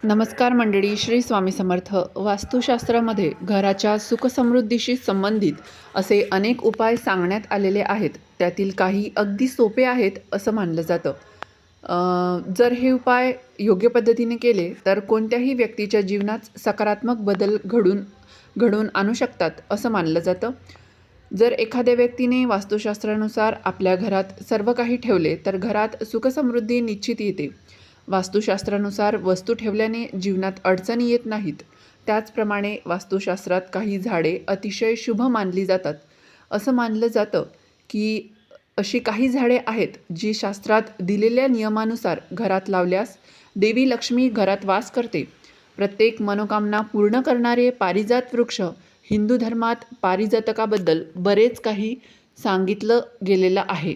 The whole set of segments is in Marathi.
नमस्कार मंडळी, श्री स्वामी समर्थ. वास्तुशास्त्रामध्ये घराच्या सुखसमृद्धीशी संबंधित असे अनेक उपाय सांगण्यात आलेले आहेत. त्यातील काही अगदी सोपे आहेत असं मानलं जातं. जर हे उपाय योग्य पद्धतीने केले तर कोणत्याही व्यक्तीच्या जीवनात सकारात्मक बदल घडवून आणू शकतात असं मानलं जातं. जर एखाद्या व्यक्तीने वास्तुशास्त्रानुसार आपल्या घरात सर्व काही ठेवले तर घरात सुखसमृद्धी निश्चित येते. वास्तुशास्त्रानुसार वस्तू ठेवल्याने जीवनात अडचणी येत नाहीत. त्याचप्रमाणे वास्तुशास्त्रात काही झाडे अतिशय शुभ मानली जातात. असं मानलं जातं की अशी काही झाडे आहेत जी शास्त्रात दिलेल्या नियमानुसार घरात लावल्यास देवी लक्ष्मी घरात वास करते. प्रत्येक मनोकामना पूर्ण करणारे पारिजात वृक्ष. हिंदू धर्मात पारिजातकाबद्दल बरेच काही सांगितलं गेलेलं आहे.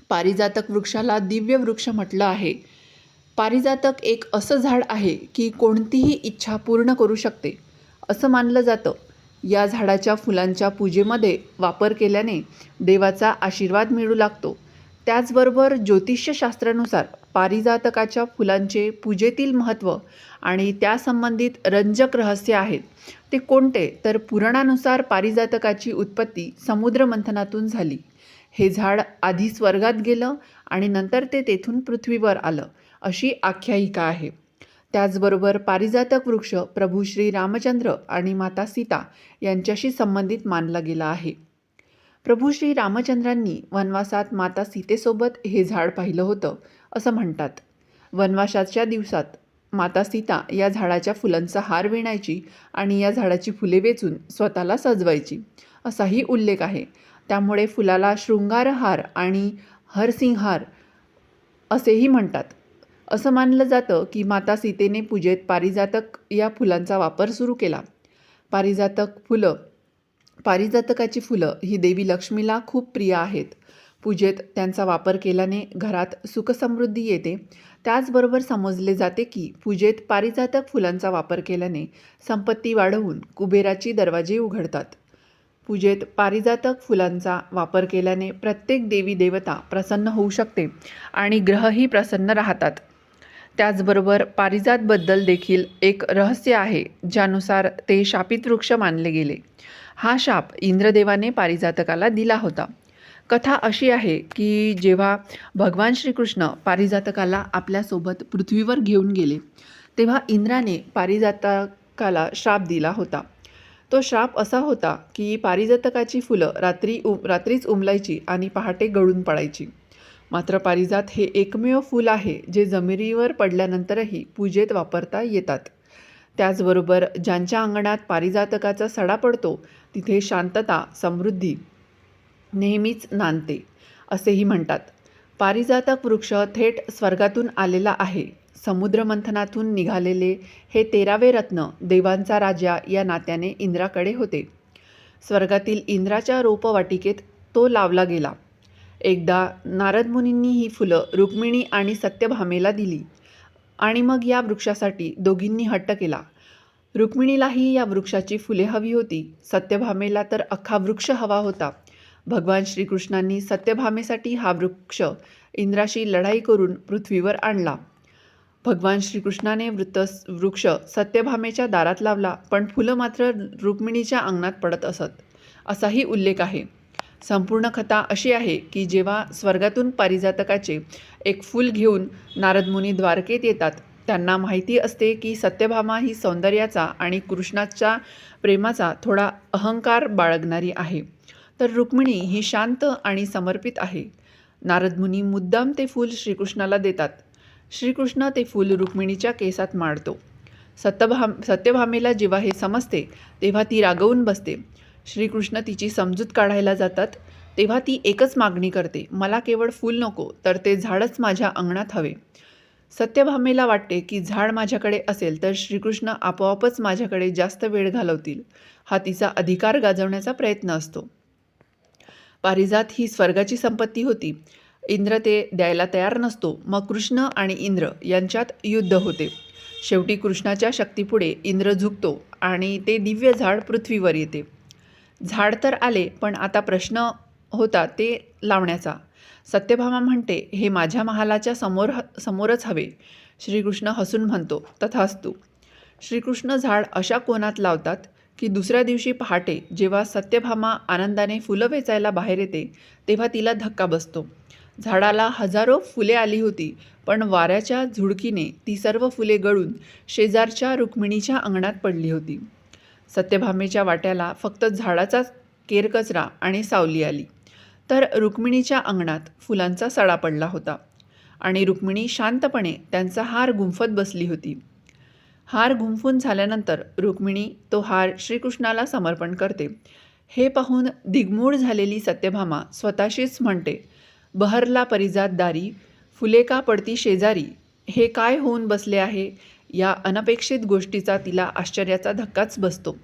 पारिजातक वृक्षाला दिव्य वृक्ष म्हटलं आहे. पारिजातक एक असं झाड आहे की कोणतीही इच्छा पूर्ण करू शकते असं मानलं जातं. या झाडाच्या फुलांच्या पूजेमध्ये वापर केल्याने देवाचा आशीर्वाद मिळू लागतो. त्याचबरोबर ज्योतिष्यशास्त्रानुसार पारिजातकाच्या फुलांचे पूजेतील महत्त्व आणि त्यासंबंधित रंजक रहस्य आहेत. ते कोणते तर पुराणानुसार पारिजातकाची उत्पत्ती समुद्रमंथनातून झाली. हे झाड आधी स्वर्गात गेलं आणि नंतर ते तेथून पृथ्वीवर आलं अशी आख्यायिका आहे. त्याचबरोबर पारिजातक वृक्ष प्रभू श्री रामचंद्र आणि माता सीता यांच्याशी संबंधित मानला गेला आहे. प्रभू श्री रामचंद्रांनी वनवासात माता सीतेसोबत हे झाड पाहिलं होतं असं म्हणतात. वनवासाच्या दिवसात माता सीता या झाडाच्या फुलांचा हार विणायची आणि या झाडाची फुले वेचून स्वतःला सजवायची असाही उल्लेख आहे. त्यामुळे फुलाला शृंगारहार आणि हरसिंहार असेही म्हणतात. असं मानलं जातं की माता सीतेने पूजेत पारिजातक या फुलांचा वापर सुरू केला. पारिजातकाची फुलं ही देवी लक्ष्मीला खूप प्रिय आहेत. पूजेत त्यांचा वापर केल्याने घरात सुखसमृद्धी येते. त्याचबरोबर समजले जाते की पूजेत पारिजातक फुलांचा वापर केल्याने संपत्ती वाढवून कुबेराची दरवाजे उघडतात. पूजेत पारिजातक फुलांचा वापर केल्याने प्रत्येक देवी देवता प्रसन्न होऊ शकते आणि ग्रहही प्रसन्न राहतात. त्याचबरोबर पारिजातबद्दल देखील एक रहस्य आहे ज्यानुसार ते शापित वृक्ष मानले गेले. हा शाप इंद्रदेवाने पारिजातकाला दिला होता. कथा अशी आहे की जेव्हा भगवान श्रीकृष्ण पारिजातकाला आपल्यासोबत पृथ्वीवर घेऊन गेले तेव्हा इंद्राने पारिजातकाला श्राप दिला होता. तो श्राप असा होता की पारिजातकाची फुलं रात्रीच उमलायची आणि पहाटे गळून पडायची. मात्र पारिजात हे एकमेव फूल आहे जे जमिनीवर पडल्यानंतरही पूजेत वापरता येतात. त्याचबरोबर ज्यांच्या अंगणात पारिजातकाचा सडा पडतो तिथे शांतता समृद्धी नेहमीच नांदते असेही म्हणतात. पारिजातक वृक्ष थेट स्वर्गातून आलेला आहे. समुद्रमंथनातून निघालेले हे 13वे रत्न देवांचा राजा या नात्याने इंद्राकडे होते. स्वर्गातील इंद्राच्या रोपवाटिकेत तो लावला गेला. एकदा नारद मुनींनी ही फुलं रुक्मिणी आणि सत्यभामेला दिली आणि मग या वृक्षासाठी दोघींनी हट्ट केला. रुक्मिणीलाही या वृक्षाची फुले हवी होती. सत्यभामेला तर अख्खा वृक्ष हवा होता. भगवान श्रीकृष्णांनी सत्यभामेसाठी हा वृक्ष इंद्राशी लढाई करून पृथ्वीवर आणला. भगवान श्रीकृष्णाने वृक्ष सत्यभामेच्या दारात लावला पण फुलं मात्र रुक्मिणीच्या अंगणात पडत असत असाही उल्लेख आहे. संपूर्ण कथा अशी आहे की जेव्हा स्वर्गातून पारिजातकाचे एक फूल घेऊन नारद मुनी द्वारकेत येतात त्यांना माहिती असते की सत्यभामा ही सौंदर्याचा आणि कृष्णाच्या प्रेमाचा थोडा अहंकार बाळगणारी आहे तर रुक्मिणी ही शांत आणि समर्पित आहे. नारद मुनी मुद्दाम ते फूल श्रीकृष्णाला देतात. श्रीकृष्ण ते फूल रुक्मिणीच्या केसात माळतो. सत्यभामेला जेव्हा हे समजते तेव्हा ती रागवून बसते. श्रीकृष्ण तिची समजूत काढायला जातात तेव्हा ती एकच मागणी करते, मला केवळ फूल नको तर ते झाडच माझ्या अंगणात हवे. सत्यभामेला वाटते की झाड माझ्याकडे असेल तर श्रीकृष्ण आपोआपच माझ्याकडे जास्त वेळ घालवतील. हा तिचा अधिकार गाजवण्याचा प्रयत्न असतो. पारिजात ही स्वर्गाची संपत्ती होती. इंद्र ते द्यायला तयार नसतो. मग कृष्ण आणि इंद्र यांच्यात युद्ध होते. शेवटी कृष्णाच्या शक्तीपुढे इंद्र झुकतो आणि ते दिव्य झाड पृथ्वीवर येते. झाड तर आले पण आता प्रश्न होता ते लावण्याचा. सत्यभामा म्हणते, हे माझ्या महालाच्या समोरच हवे. श्रीकृष्ण हसून म्हणतो, तथास्तु. श्रीकृष्ण झाड अशा कोणात लावतात की दुसऱ्या दिवशी पहाटे जेव्हा सत्यभामा आनंदाने फुलं वेचायला बाहेर येते तेव्हा तिला धक्का बसतो. झाडाला हजारो फुले आली होती, पण वाऱ्याच्या झुळकीने ती सर्व फुले गळून शेजारच्या रुक्मिणीच्या अंगणात पडली होती. सत्यभामेच्या वाट्याला फक्त झाडाचाच केरकचरा आणि सावली आली, तर रुक्मिणीच्या अंगणात फुलांचा सडा पडला होता आणि रुक्मिणी शांतपणे त्यांचा हार गुंफत बसली होती. हार गुंफून झाल्यानंतर रुक्मिणी तो हार श्रीकृष्णाला समर्पण करते. हे पाहून दिग्मूढ झालेली सत्यभामा स्वतःशीच म्हणते, बहरला परिजात दारी, फुले का पडती शेजारी. हे काय होऊन बसले आहे. या अनपेक्षित गोष्टीचा तिला आश्चर्याचा धक्काच बसतो.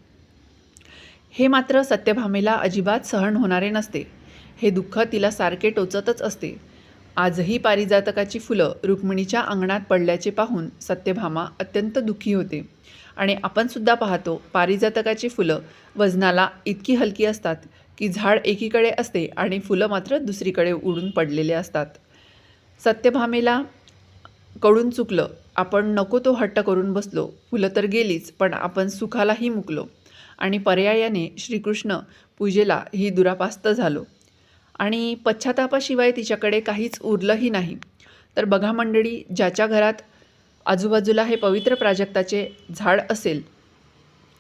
हे मात्र सत्यभामेला अजिबात सहन होणारे नसते. हे दुःख तिला सारखे टोचतच असते. आजही पारिजातकाची फुलं रुक्मिणीच्या अंगणात पडल्याचे पाहून सत्यभामा अत्यंत दुःखी होते. आणि आपणसुद्धा पाहतो, पारिजातकाची फुलं वजनाला इतकी हलकी असतात की झाड एकीकडे असते आणि फुलं मात्र दुसरीकडे उडून पडलेले असतात. सत्यभामेला कडून चुकलं, आपण नको तो हट्ट करून बसलो. फुलं तर गेलीच, पण आपण सुखालाही मुकलो आणि पर्यायाने श्रीकृष्ण पूजेला ही दुरापास्त झालो आणि पश्चातापाशिवाय तिच्याकडे काहीच उरलंही नाही. तर बघा मंडळी, ज्याच्या घरात आजूबाजूला हे पवित्र प्राजक्ताचे झाड असेल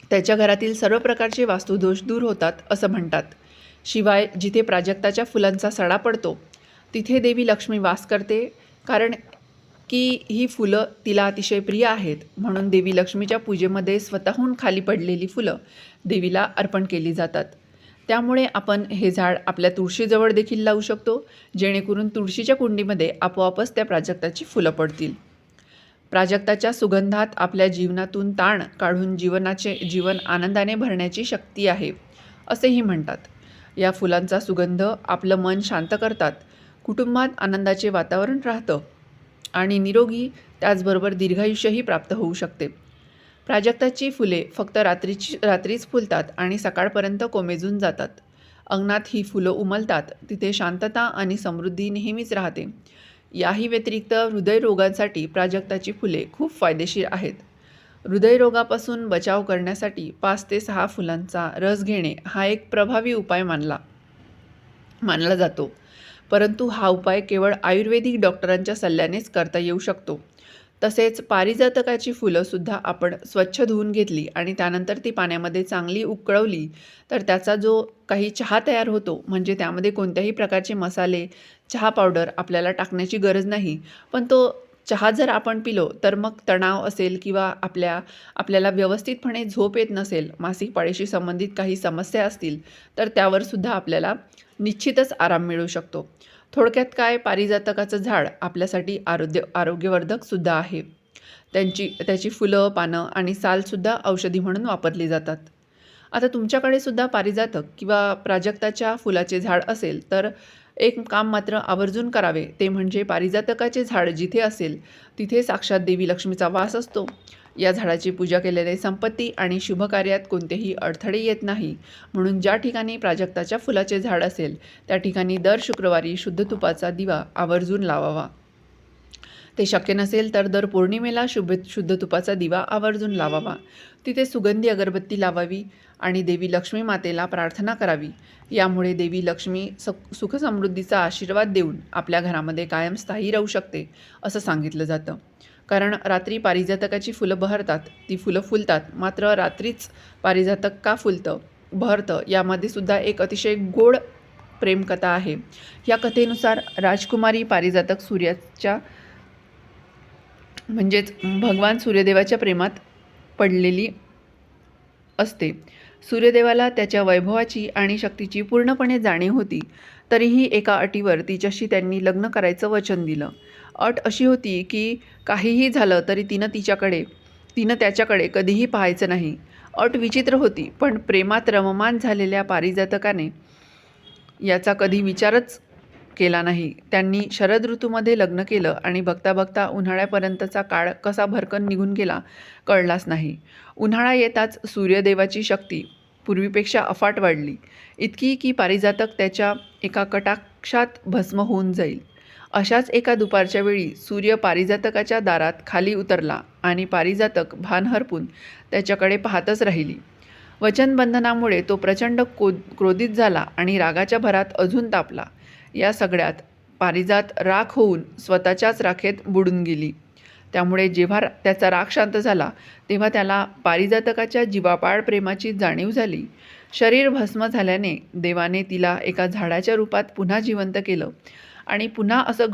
त्याच्या घरातील सर्व प्रकारचे वास्तुदोष दूर होतात असं म्हणतात. शिवाय जिथे प्राजक्ताच्या फुलांचा सडा पडतो तिथे देवी लक्ष्मी वास करते, कारण की ही फुलं तिला अतिशय प्रिय आहेत. म्हणून देवी लक्ष्मीच्या पूजेमध्ये स्वतःहून खाली पडलेली फुलं देवीला अर्पण केली जातात. त्यामुळे आपण हे झाड आपल्या तुळशीजवळ देखील लावू शकतो, जेणेकरून तुळशीच्या कुंडीमध्ये आपोआपच त्या प्राजक्ताची फुलं पडतील. प्राजक्ताच्या सुगंधात आपल्या जीवनातून ताण काढून जीवन आनंदाने भरण्याची शक्ती आहे असेही म्हणतात. या फुलांचा सुगंध आपलं मन शांत करतात, कुटुंबात आनंदाचे वातावरण राहतं आणि निरोगी त्याचबरोबर दीर्घायुष्यही प्राप्त होऊ शकते. प्राजक्ताची फुले फक्त रात्रीच फुलतात आणि सकाळपर्यंत कोमेजून जातात. अंगणात ही फुलं उमलतात तिथे शांतता आणि समृद्धी नेहमीच राहते. याही व्यतिरिक्त हृदयरोगांसाठी प्राजक्ताची फुले खूप फायदेशीर आहेत. हृदयरोगापासून बचाव करण्यासाठी 5 ते 6 फुलांचा रस घेणे हा एक प्रभावी उपाय मानला जातो. परंतु हा उपाय केवळ आयुर्वेदिक डॉक्टरांच्या सल्ल्यानेच करता येऊ शकतो. तसेच पारिजातकाची फुलंसुद्धा आपण स्वच्छ धुवून घेतली आणि त्यानंतर ती पाण्यामध्ये चांगली उकळवली तर त्याचा जो काही चहा तयार होतो, म्हणजे त्यामध्ये कोणत्याही प्रकारचे मसाले, चहा पावडर आपल्याला टाकण्याची गरज नाही. पण तो चहा जर आपण पिलो तर मग तणाव असेल किंवा आपल्याला व्यवस्थितपणे झोप येत नसेल, मासिक पाळीशी संबंधित काही समस्या असतील तर त्यावरसुद्धा आपल्याला निश्चितच आराम मिळू शकतो. थोडक्यात काय, पारिजातकाचं झाड आपल्यासाठी आरोग्यवर्धकसुद्धा आहे. त्याची फुलं, पानं आणि सालसुद्धा औषधी म्हणून वापरली जातात. आता तुमच्याकडे सुद्धा पारिजातक किंवा प्राजक्ताच्या फुलाचे झाड असेल तर एक काम मात्र आवर्जून करावे, ते म्हणजे पारिजातकाचे झाड जिथे असेल तिथे साक्षात देवी लक्ष्मीचा वास असतो. या झाडाची पूजा केलेले संपत्ती आणि शुभकार्यात कोणतेही अडथळे येत नाही. म्हणून ज्या ठिकाणी प्राजक्ताच्या फुलाचे झाड असेल त्या ठिकाणी दर शुक्रवारी शुद्ध तुपाचा दिवा आवर्जून लावावा. ते शक्य नसेल तर दर पौर्णिमेला शुद्ध तुपाचा दिवा आवर्जून लावावा. तिथे सुगंधी अगरबत्ती लावावी आणि देवी लक्ष्मी मातेला प्रार्थना करावी. यामुळे देवी लक्ष्मी सुखसमृद्धीचा आशीर्वाद देऊन आपल्या घरामध्ये कायम स्थायी राहू शकते असं सांगितलं जातं. कारण रात्री पारिजातकाची फुलं बहरतात, ती फुलं फुलतात, मात्र रात्रीच पारिजातक का बहरतं यामध्ये सुद्धा एक अतिशय गोड प्रेमकथा आहे. या कथेनुसार राजकुमारी पारिजातक सूर्याच्या म्हणजेच भगवान सूर्यदेवाच्या प्रेमात पडलेली असते. सूर्यदेवाला त्याच्या वैभवाची आणि शक्तीची पूर्णपणे जाणीव होती. तरीही एका अटीवर तिच्याशी त्यांनी लग्न करायचं वचन दिलं. अट अशी होती की काहीही झालं तरी तिनं त्याच्याकडे कधीही पाहायचं नाही. अट विचित्र होती, पण प्रेमात रममान झालेल्या पारिजातकाने याचा कधी विचारच केला नाही. त्यांनी शरद ऋतूमध्ये लग्न केलं आणि बघता बघता उन्हाळ्यापर्यंतचा काळ कसा भरकन निघून गेला कळलाच नाही. उन्हाळा येताच सूर्यदेवाची शक्ती पूर्वीपेक्षा अफाट वाढली, इतकी की पारिजातक त्याच्या एका कटाक्षात भस्म होऊन जाईल. अशाच एका दुपारच्या वेळी सूर्य पारिजातकाच्या दारात खाली उतरला आणि पारिजातक भान हरपून त्याच्याकडे पाहतच राहिली. वचनबंधनामुळे तो प्रचंड क्रोधित झाला आणि रागाच्या भरात अजून तापला. या सगळ्यात पारिजात राख होऊन स्वतःच्याच राखेत बुडून गेली. त्यामुळे जेव्हा त्याचा राग शांत झाला तेव्हा त्याला पारिजातकाच्या जीवापाड प्रेमाची जाणीव झाली. शरीर भस्म झाल्याने देवाने तिला एका झाडाच्या रूपात पुन्हा जिवंत केलं आणि पुन्हा असं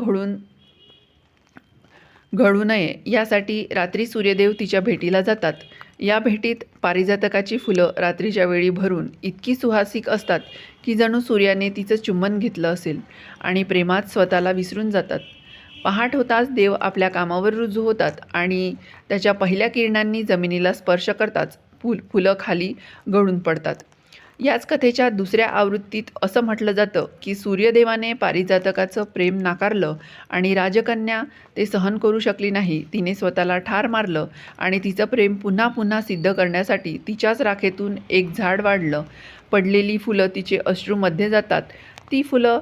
घडू नये यासाठी रात्री सूर्यदेव तिच्या भेटीला जातात. या भेटीत पारिजातकाची फुलं रात्रीच्या वेळी भरून इतकी सुहासिक असतात की जणू सूर्याने तिचं चुंबन घेतलं असेल आणि प्रेमात स्वतःला विसरून जातात. पहाट होताच देव आपल्या कामावर रुजू होतात आणि त्याच्या पहिल्या किरणांनी जमिनीला स्पर्श करताच फुलं खाली गळून पडतात. याच कथेच्या दुसऱ्या आवृत्तीत असं म्हटलं जातं की सूर्यदेवाने पारिजातकाचं प्रेम नाकारलं आणि राजकन्या ते सहन करू शकली नाही. तिने स्वतःला ठार मारलं आणि तिचं प्रेम पुन्हा पुन्हा सिद्ध करण्यासाठी तिच्याच राखेतून एक झाड वाढलं. पडलेली फुलं तिचे अश्रू मध्ये जातात. ती फुलं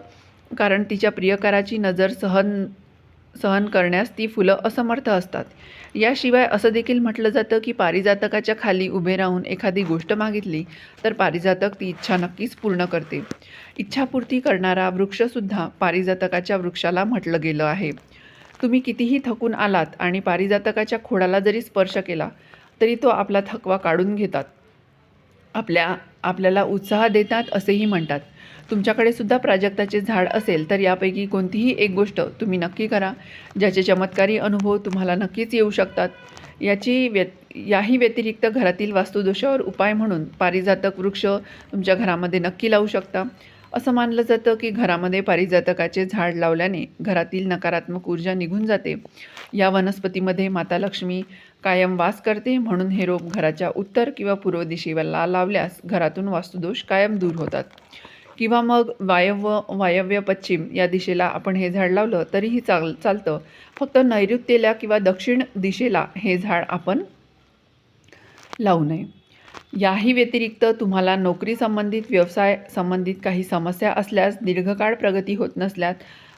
कारण तिच्या प्रियकराची नजर सहन करण्यास ती फुलं असमर्थ असतात. याशिवाय असं देखील म्हटलं जातं की पारिजातकाच्या खाली उभे राहून एखादी गोष्ट मागितली तर पारिजातक ती इच्छा नक्कीच पूर्ण करते. इच्छापूर्ती करणारा वृक्षसुद्धा पारिजातकाच्या वृक्षाला म्हटलं गेलं आहे. तुम्ही कितीही थकून आलात आणि पारिजातकाच्या खोडाला जरी स्पर्श केला तरी तो आपला थकवा काढून घेतात, आपल्याला उत्साह देतात असेही म्हणतात. तुमच्याकडे सुद्धा प्राजक्ताचे झाड असेल तर यापैकी कोणतीही एक गोष्ट तुम्ही नक्की करा, ज्याचे चमत्कारी अनुभव तुम्हाला नक्कीच येऊ शकतात. याही व्यतिरिक्त घरातील वास्तुदोषावर उपाय म्हणून पारिजातक वृक्ष तुमच्या घरामध्ये नक्की लावू शकता. असं मानलं जातं की घरामध्ये पारिजातकाचे झाड लावल्याने घरातील नकारात्मक ऊर्जा निघून जाते. या वनस्पतीमध्ये माता लक्ष्मी कायम वास करते, म्हणून हे रोप घराच्या उत्तर किंवा पूर्व दिशेला लावल्यास घरातून वास्तुदोष कायम दूर होतात. किंवा मग वायव्य पश्चिम या दिशेला आपण हे झाड लावलं तरीही चालतं. फक्त नैऋत्येला किंवा दक्षिण दिशेला हे झाड आपण लावू नये. याही व्यतिरिक्त तुम्हाला नोकरी संबंधित, व्यवसाय संबंधित काही समस्या असल्यास, दीर्घकाळ प्रगती होत नसल्यास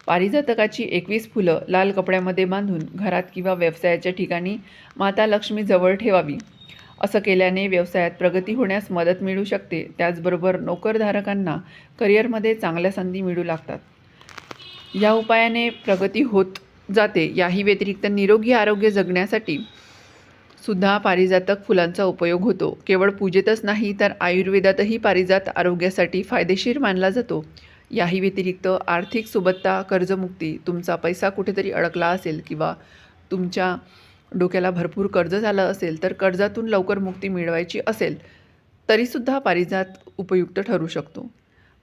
पारिजातकाची 21 फुलं लाल कपड्यामध्ये बांधून घरात किंवा व्यवसायाच्या ठिकाणी माता लक्ष्मी जवळ ठेवावी. असं केल्याने व्यवसायात प्रगती होण्यास मदत मिळू शकते. त्याचबरोबर नोकरधारकांना करिअरमध्ये चांगल्या संधी मिळू लागतात. या उपायाने प्रगती होत जाते. याही व्यतिरिक्त निरोगी आरोग्य जगण्यासाठी सुद्धा पारिजातक फुलांचा उपयोग होतो. केवळ पूजेतच नाही तर आयुर्वेदातही पारिजात आरोग्यासाठी फायदेशीर मानला जातो. याही व्यतिरिक्त आर्थिक सुबत्ता, कर्जमुक्ती, तुमचा पैसा कुठेतरी अडकला असेल किंवा तुमच्या डोक्याला भरपूर कर्ज झालं असेल तर कर्जातून लवकर मुक्ती मिळवायची असेल तरीसुद्धा पारिजात उपयुक्त ठरू शकतो.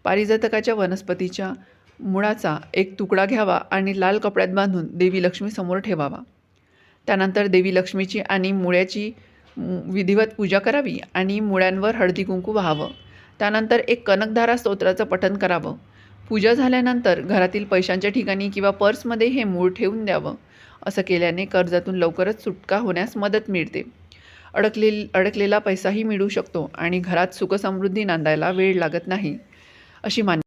पारिजातकाच्या वनस्पतीच्या मुळाचा एक तुकडा घ्यावा आणि लाल कपड्यात बांधून देवी लक्ष्मीसमोर ठेवावा. त्यानंतर देवी लक्ष्मीची आणि मुळ्याची विधिवत पूजा करावी आणि मुळ्यांवर हळदी कुंकू वाहावं. त्यानंतर एक कनकधारा स्तोत्राचं पठण करावं. पूजा झाल्यानंतर घरातील पैशांच्या ठिकाणी किंवा पर्समध्ये हे मूळ ठेवून द्यावं. असं केल्याने कर्जातून लवकरच सुटका होण्यास मदत मिळते. अडकलेला पैसाही मिळू शकतो आणि घरात सुखसमृद्धी नांदायला वेळ लागत नाही अशी मान्यता